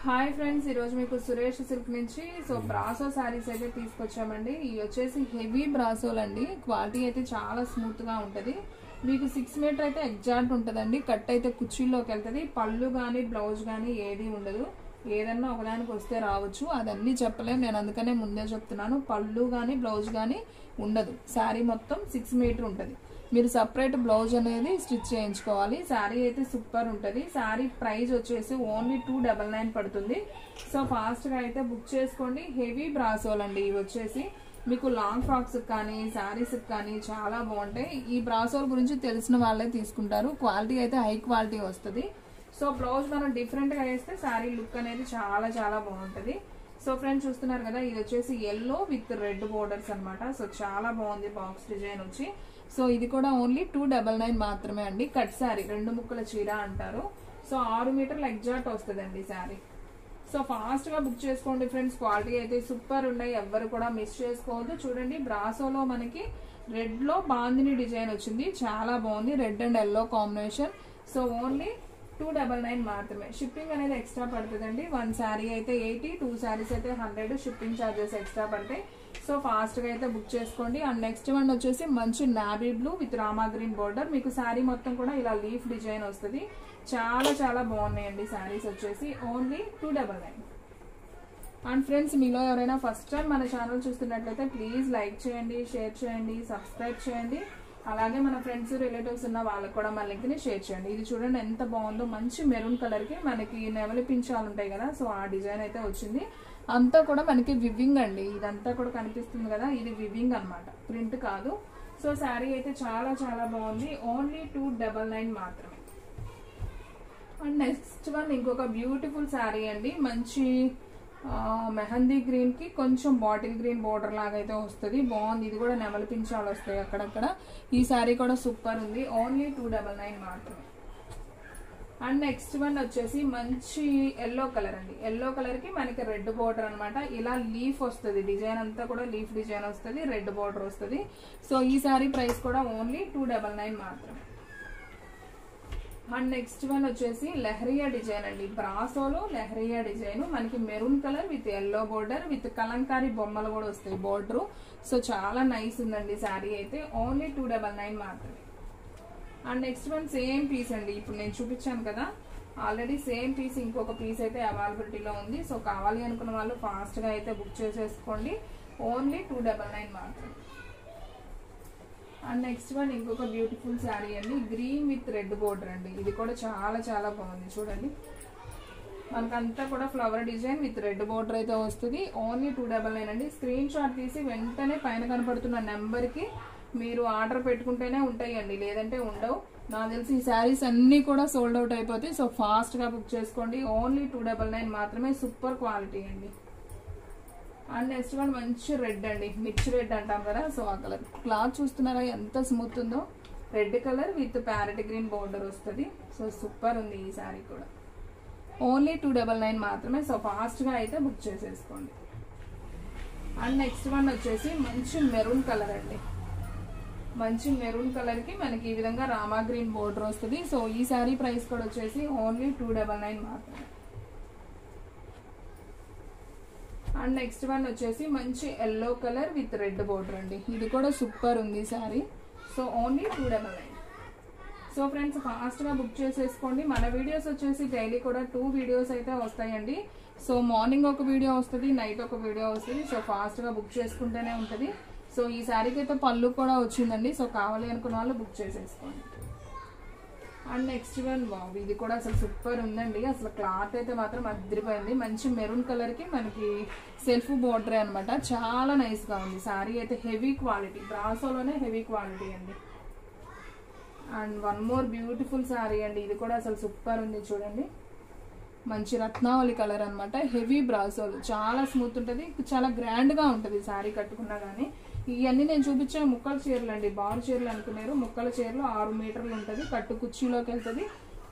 Hi friends, ఈరోజు మీకు Suresh silk నుంచి బ్రాసో శారీస్ అయితే తీసుకొచ్చామండి. ఇవి వచ్చేసి హెవీ బ్రాసోలు అండి. క్వాలిటీ అయితే చాలా స్మూత్ గా ఉంటది. మీకు 6 మీటర్ అయితే ఎగ్జాక్ట్ ఉంటదండి. కట్ అయితే కుర్చీల్లోకి వెళ్తుంది. పళ్ళు కానీ బ్లౌజ్ కానీ ఏది ఉండదు. ఏదన్నా ఒకదానికి వస్తే రావచ్చు, అదన్నీ చెప్పలేము. నేను అందుకనే ముందే చెప్తున్నాను, పళ్ళు కానీ బ్లౌజ్ కానీ ఉండదు. శారీ మొత్తం 6 మీటర్ ఉంటుంది. మీరు సపరేట్ బ్లౌజ్ అనేది స్టిచ్ చేయించుకోవాలి. శారీ అయితే సూపర్ ఉంటుంది. శారీ ప్రైస్ వచ్చేసి ఓన్లీ 299 పడుతుంది. సో ఫాస్ట్గా అయితే బుక్ చేసుకోండి. హెవీ బ్రాసోల్ అండి. ఇవి వచ్చేసి మీకు లాంగ్ ఫ్రాక్స్ కానీ శారీస్ కానీ చాలా బాగుంటాయి. ఈ బ్రాసోల్ గురించి తెలిసిన వాళ్ళే తీసుకుంటారు. క్వాలిటీ అయితే హై క్వాలిటీ వస్తుంది. సో బ్లౌజ్ మనం డిఫరెంట్గా వేస్తే శారీ లుక్ అనేది చాలా చాలా బాగుంటుంది. సో ఫ్రెండ్స్ చూస్తున్నారు కదా, ఇది వచ్చేసి ఎల్లో విత్ రెడ్ బోర్డర్స్ అనమాట. సో చాలా బాగుంది బాక్స్ డిజైన్ వచ్చి. సో ఇది కూడా ఓన్లీ 299 మాత్రమే అండి. కట్ శారీ, 2 ముక్కల చీర అంటారు. సో 6 మీటర్లు ఎగ్జాక్ట్ వస్తుందండి శారీ. సో ఫాస్ట్ గా బుక్ చేసుకోండి ఫ్రెండ్స్. క్వాలిటీ అయితే సూపర్ ఉన్నాయి, ఎవ్వరు కూడా మిస్ చేసుకోవద్దు. చూడండి, బ్రాసోలో మనకి రెడ్ లో బాందిని డిజైన్ వచ్చింది, చాలా బాగుంది. Red and yellow combination. So only 299 మాత్రమే. షిప్పింగ్ అనేది ఎక్స్ట్రా పడుతుందండి. 1 శారీ అయితే 80, 2 శారీస్ అయితే 100 షిప్పింగ్ ఛార్జెస్ ఎక్స్ట్రా పడతాయి. సో ఫాస్ట్ గా అయితే బుక్ చేసుకోండి. అండ్ నెక్స్ట్ వన్ వచ్చేసి మంచి navy blue with Rama green border. మీకు శారీ మొత్తం కూడా ఇలా లీఫ్ డిజైన్ వస్తుంది. చాలా చాలా బాగున్నాయండి శారీస్ వచ్చేసి. ఓన్లీ 299. అండ్ ఫ్రెండ్స్, మీలో ఎవరైనా ఫస్ట్ టైం మన ఛానల్ చూస్తున్నట్లయితే ప్లీజ్ లైక్ చేయండి, షేర్ చేయండి, సబ్స్క్రైబ్ చేయండి. అలాగే మన ఫ్రెండ్స్ రిలేటివ్స్ ఉన్న వాళ్ళకి కూడా మన లింక్ ని షేర్ చేయండి. ఇది చూడండి ఎంత బాగుందో. మంచి మెరూన్ కలర్ కి మనకి నెమలి పించాలు ఉంటాయి కదా, సో ఆ డిజైన్ అయితే వచ్చింది. అంతా కూడా మనకి వివింగ్ అండి. ఇదంతా కూడా కనిపిస్తుంది కదా, ఇది వివింగ్ అన్నమాట, ప్రింట్ కాదు. సో శారీ అయితే చాలా చాలా బాగుంది. ఓన్లీ 299 మాత్రమే. అండ్ నెక్స్ట్ వన్ ఇంకొక బ్యూటిఫుల్ శారీ అండి. మంచి మెహందీ గ్రీన్ కి కొంచెం బాటిల్ గ్రీన్ బోర్డర్ లాగా అయితే వస్తుంది. బాగుంది. ఇది కూడా నెమలి పించాలు వస్తాయి అక్కడక్కడ. ఈ శారీ కూడా సూపర్ ఉంది. ఓన్లీ 299 మాత్రమే. అండ్ నెక్స్ట్ వన్ వచ్చేసి మంచి ఎల్లో కలర్ అండి. ఎల్లో కలర్ కి మనకి రెడ్ బోర్డర్ అనమాట. ఇలా లీఫ్ వస్తుంది, డిజైన్ అంతా కూడా లీఫ్ డిజైన్ వస్తుంది, రెడ్ బోర్డర్ వస్తుంది. సో ఈ శారీ ప్రైస్ కూడా ఓన్లీ 299 మాత్రమే. అండ్ నెక్స్ట్ వన్ వచ్చేసి లెహరియా డిజైన్ అండి. బ్రాసోలో లెహరియా డిజైన్ మనకి maroon colour with yellow border with Kalamkari బొమ్మలు కూడా వస్తాయి బోర్డర్. సో చాలా నైస్ ఉందండి శారీ అయితే. ఓన్లీ 299 మాత్రమే. And next one same piece అండి. ఇప్పుడు నేను చూపించాను కదా, ఆల్రెడీ సేమ్ పీస్ ఇంకొక పీస్ అయితే అవైలబిలిటీలో ఉంది. సో కావాలి అనుకున్న వాళ్ళు ఫాస్ట్ గా అయితే బుక్ చేసేసుకోండి. ఓన్లీ 299 మాత్రమే. అండ్ నెక్స్ట్ వన్ ఇంకొక బ్యూటిఫుల్ శారీ అండి. గ్రీన్ విత్ రెడ్ బోర్డర్ అండి. ఇది కూడా చాలా చాలా బాగుంది. చూడండి, మనకంతా కూడా flower design with red border అయితే వస్తుంది. ఓన్లీ 299 అండి. స్క్రీన్ షాట్ తీసి వెంటనే పైన కనపడుతున్న నెంబర్ కి మీరు ఆర్డర్ పెట్టుకుంటేనే ఉంటాయండి, లేదంటే ఉండవు. నాకు తెలిసి ఈ శారీస్ అన్ని కూడా సోల్డ్ అవుట్ అయిపోతాయి. సో ఫాస్ట్ గా బుక్ చేసుకోండి. ఓన్లీ 299 మాత్రమే. సూపర్ క్వాలిటీ అండి. అండ్ నెక్స్ట్ వన్ మంచి రెడ్ అండి. మిర్చి రెడ్ అంటాం కదా, సో ఆ కలర్. క్లాత్ చూస్తున్నారా ఎంత స్మూత్ ఉందో. Red colour with parrot green border వస్తుంది. సో సూపర్ ఉంది ఈ శారీ కూడా. ఓన్లీ 299 మాత్రమే. సో ఫాస్ట్ గా అయితే బుక్ చేసేసుకోండి. అండ్ నెక్స్ట్ వన్ వచ్చేసి మంచి మెరూన్ కలర్ అండి. మంచి మెరూన్ కలర్ కి మనకి ఈ విధంగా రామా గ్రీన్ బోర్డర్ వస్తుంది. సో ఈ శారీ ప్రైస్ కూడా వచ్చేసి ఓన్లీ 299 మాత్రమే. అండ్ నెక్స్ట్ వన్ వచ్చేసి మంచి yellow colour with red border అండి. ఇది కూడా సూపర్ ఉంది sari. So only 299. So friends, fast గా బుక్ చేసేసుకోండి. మన వీడియోస్ వచ్చేసి డైలీ కూడా 2 వీడియోస్ అయితే వస్తాయండి. సో మార్నింగ్ ఒక వీడియో వస్తుంది, నైట్ ఒక వీడియో వస్తుంది. సో ఫాస్ట్ గా బుక్ చేసుకుంటూనే ఉంటుంది. సో ఈ శారీకి అయితే పళ్ళు కూడా వచ్చిందండి. సో కావాలి అనుకున్న వాళ్ళు బుక్ చేసేసుకోండి. అండ్ నెక్స్ట్ వన్ బాబు, ఇది కూడా అసలు సూపర్ ఉందండి. అసలు క్లాత్ అయితే మాత్రం అదిరిపోయింది. మంచి మెరూన్ కలర్ కి మనకి సెల్ఫ్ బోర్డర్ అనమాట. చాలా నైస్ గా ఉంది శారీ అయితే. హెవీ క్వాలిటీ, బ్రాసోలోనే హెవీ క్వాలిటీ అండి. And one more beautiful sari అండి. ఇది కూడా అసలు సూపర్ ఉంది. చూడండి, మంచి రత్నావళి కలర్ అనమాట. హెవీ బ్రాసోలు, చాలా స్మూత్ ఉంటుంది, చాలా గ్రాండ్ గా ఉంటుంది శారీ కట్టుకున్నా గానీ. ఇవన్నీ నేను చూపించిన ముక్కల చీరలు అండి. బారు చీరలు అనుకున్నారు. ముక్కల చీరలు 6 మీటర్లు ఉంటుంది. కట్టు కుర్చీలోకి వెళ్తుంది.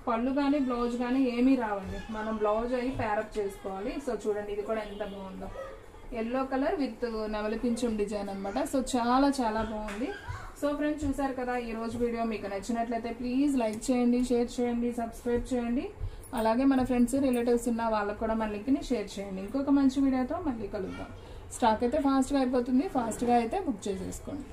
పళ్ళు కానీ బ్లౌజ్ కానీ ఏమీ రావండి. మనం బ్లౌజ్ అయ్యి ప్యారప్ చేసుకోవాలి. సో చూడండి, ఇది కూడా ఎంత బాగుందో. ఎల్లో కలర్ విత్ నెమలి పింఛం డిజైన్ అనమాట. సో చాలా చాలా బాగుంది. సో ఫ్రెండ్స్, చూసారు కదా ఈ రోజు వీడియో. మీకు నచ్చినట్లయితే ప్లీజ్ లైక్ చేయండి, షేర్ చేయండి, సబ్స్క్రైబ్ చేయండి. అలాగే మన ఫ్రెండ్స్ రిలేటివ్స్ ఉన్న వాళ్ళకు కూడా మన లింక్ని షేర్ చేయండి. ఇంకొక మంచి వీడియోతో మళ్ళీ కలుద్దాం. స్టాక్ అయితే ఫాస్ట్గా అయిపోతుంది, ఫాస్ట్గా అయితే బుక్ చేసేసుకోండి.